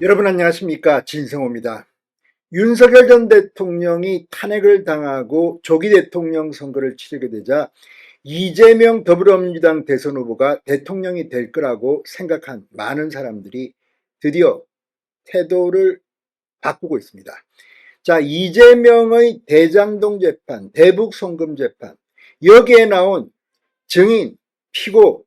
여러분 안녕하십니까, 진성호입니다. 윤석열 전 대통령이 탄핵을 당하고 조기 대통령 선거를 치르게 되자 이재명 더불어민주당 대선 후보가 대통령이 될 거라고 생각한 많은 사람들이 드디어 태도를 바꾸고 있습니다. 자, 이재명의 대장동 재판, 대북 송금 재판, 여기에 나온 증인, 피고,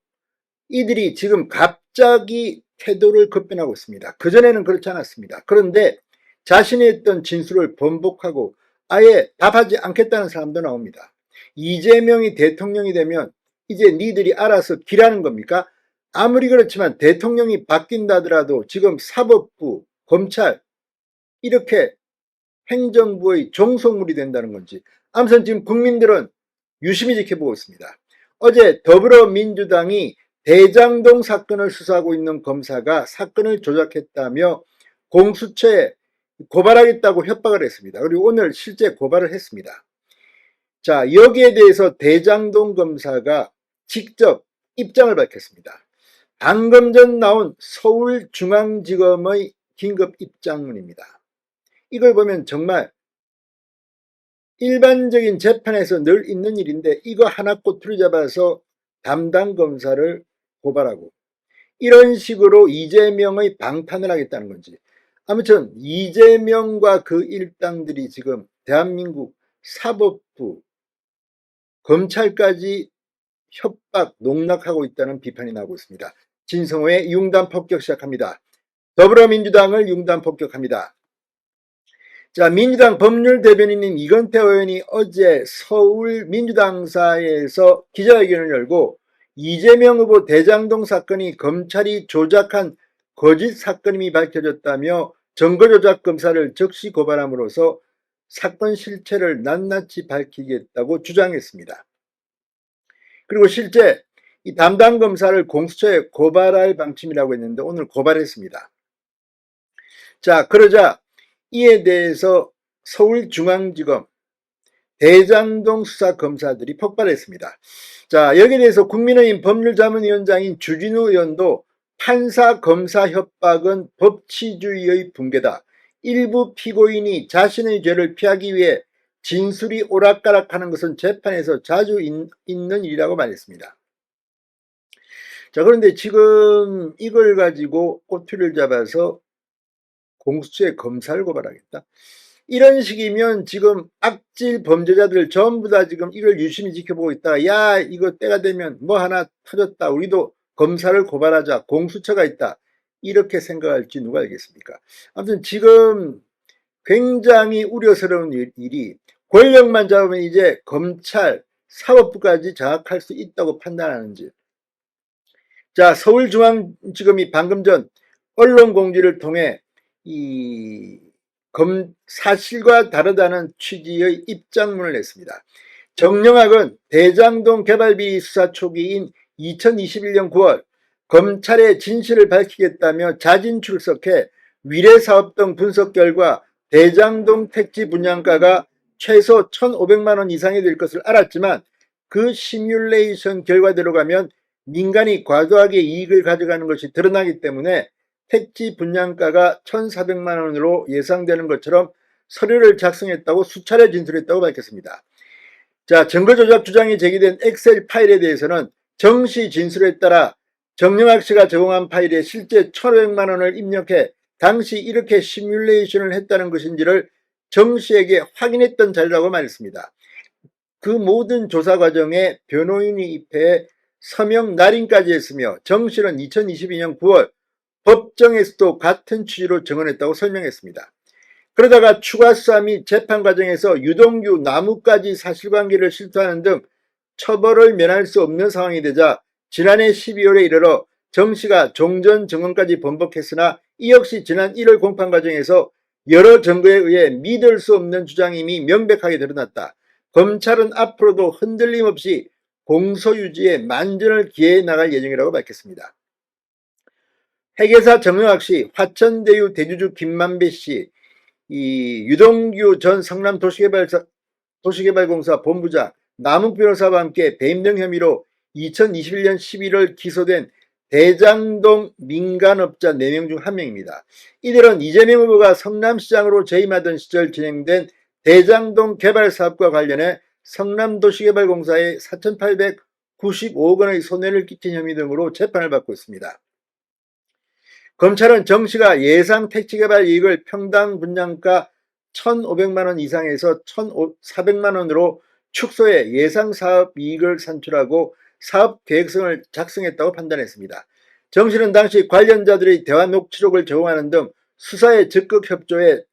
이들이 지금 갑자기 태도를 급변하고 있습니다. 그전에는 그렇지 않았습니다. 그런데 자신이 했던 진술을 번복하고 아예 답하지 않겠다는 사람도 나옵니다. 이재명이 대통령이 되면 이제 니들이 알아서 기라는 겁니까? 아무리 그렇지만 대통령이 바뀐다 하더라도 지금 사법부, 검찰 이렇게 행정부의 종속물이 된다는 건지, 아무튼 지금 국민들은 유심히 지켜보고 있습니다. 어제 더불어민주당이 대장동 사건을 수사하고 있는 검사가 사건을 조작했다며 공수처에 고발하겠다고 협박을 했습니다. 그리고 오늘 실제 고발을 했습니다. 자, 여기에 대해서 대장동 검사가 직접 입장을 밝혔습니다. 방금 전 나온 서울중앙지검의 긴급 입장문입니다. 이걸 보면 정말 일반적인 재판에서 늘 있는 일인데 이거 하나 꼬투리 잡아서 담당 검사를 고발하고 이런 식으로 이재명의 방탄을 하겠다는 건지, 아무튼 이재명과 그 일당들이 지금 대한민국 사법부, 검찰까지 협박, 농락하고 있다는 비판이 나오고 있습니다. 진성호의 융단 폭격 시작합니다. 더불어민주당을 융단 폭격합니다. 자, 민주당 법률대변인인 이건태 의원이 어제 서울 민주당사에서 기자회견을 열고 이재명 후보 대장동 사건이 검찰이 조작한 거짓 사건임이 밝혀졌다며 증거조작 검사를 즉시 고발함으로써 사건 실체를 낱낱이 밝히겠다고 주장했습니다. 그리고 실제 이 담당 검사를 공수처에 고발할 방침이라고 했는데 오늘 고발했습니다. 자, 그러자 이에 대해서 서울중앙지검 대장동 수사검사들이 폭발했습니다. 자, 여기에 대해서 국민의힘 법률자문위원장인 주진우 의원도 판사 검사 협박은 법치주의의 붕괴다. 일부 피고인이 자신의 죄를 피하기 위해 진술이 오락가락하는 것은 재판에서 자주 있는 일이라고 말했습니다. 자, 그런데 지금 이걸 가지고 꼬투리를 잡아서 공수처에 검사를 고발하겠다. 이런 식이면 지금 악질 범죄자들 전부 다 지금 이걸 유심히 지켜보고 있다가 야, 이거 때가 되면 뭐 하나 터졌다, 우리도 검사를 고발하자, 공수처가 있다, 이렇게 생각할지 누가 알겠습니까? 아무튼 지금 굉장히 우려스러운 일이, 권력만 잡으면 이제 검찰, 사법부까지 장악할 수 있다고 판단하는지. 자, 서울중앙지검이 방금 전 언론 공지를 통해 이 사실과 다르다는 취지의 입장문을 냈습니다. 정영학은 대장동 개발비 수사 초기인 2021년 9월 검찰의 진실을 밝히겠다며 자진 출석해 위례사업 등 분석 결과 대장동 택지 분양가가 최소 1,500만 원 이상이 될 것을 알았지만 그 시뮬레이션 결과대로 가면 민간이 과도하게 이익을 가져가는 것이 드러나기 때문에 택지 분양가가 1,400만 원으로 예상되는 것처럼 서류를 작성했다고 수차례 진술했다고 밝혔습니다. 자, 증거조작 주장이 제기된 엑셀 파일에 대해서는 정씨 진술에 따라 정영학 씨가 제공한 파일에 실제 1,500만 원을 입력해 당시 이렇게 시뮬레이션을 했다는 것인지를 정씨에게 확인했던 자료라고 말했습니다. 그 모든 조사 과정에 변호인이 입회해 서명 날인까지 했으며 정씨는 2022년 9월 법정에서도 같은 취지로 증언했다고 설명했습니다. 그러다가 추가 수사 및 재판 과정에서 유동규, 나무까지 사실관계를 실토하는 등 처벌을 면할 수 없는 상황이 되자 지난해 12월에 이르러 정씨가 종전 증언까지 번복했으나 이 역시 지난 1월 공판 과정에서 여러 증거에 의해 믿을 수 없는 주장임이 명백하게 드러났다. 검찰은 앞으로도 흔들림 없이 공소유지에 만전을 기해해 나갈 예정이라고 밝혔습니다. 회계사 정영학 씨, 화천대유 대주주 김만배 씨, 이 유동규 전 성남도시개발공사 본부장, 남욱 변호사와 함께 배임 등 혐의로 2021년 11월 기소된 대장동 민간업자 4명 중 1명입니다. 이들은 이재명 후보가 성남시장으로 재임하던 시절 진행된 대장동 개발 사업과 관련해 성남도시개발공사에 4,895억 원의 손해를 끼친 혐의 등으로 재판을 받고 있습니다. 검찰은 정 씨가 예상 택지개발 이익을 평당 분양가 1,500만 원 이상에서 1,400만 원으로 축소해 예상 사업 이익을 산출하고 사업 계획성을 작성했다고 판단했습니다. 정 씨는 당시 관련자들의 대화 녹취록을 제공하는 등 수사에 적극 협조해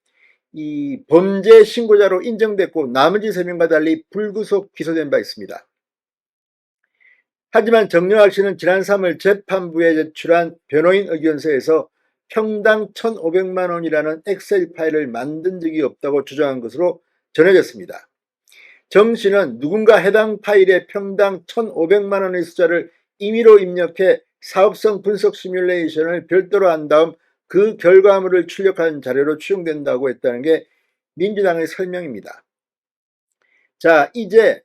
이 범죄 신고자로 인정됐고 나머지 3명과 달리 불구속 기소된 바 있습니다. 하지만 정영학 씨는 지난 3월 재판부에 제출한 변호인 의견서에서 평당 1,500만 원이라는 엑셀 파일을 만든 적이 없다고 주장한 것으로 전해졌습니다. 정 씨는 누군가 해당 파일에 평당 1,500만 원의 숫자를 임의로 입력해 사업성 분석 시뮬레이션을 별도로 한 다음 그 결과물을 출력한 자료로 추정된다고 했다는 게 민주당의 설명입니다. 자, 이제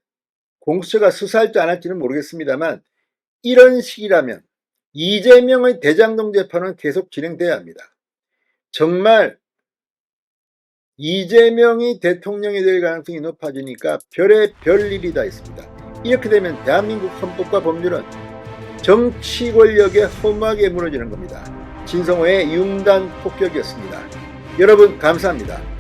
공수처가 수사할지 안 할지는 모르겠습니다만 이런 식이라면 이재명의 대장동 재판은 계속 진행돼야 합니다. 정말 이재명이 대통령이 될 가능성이 높아지니까 별의 별일이 다 있습니다. 이렇게 되면 대한민국 헌법과 법률은 정치 권력에 허무하게 무너지는 겁니다. 진성호의 융단 폭격이었습니다. 여러분 감사합니다.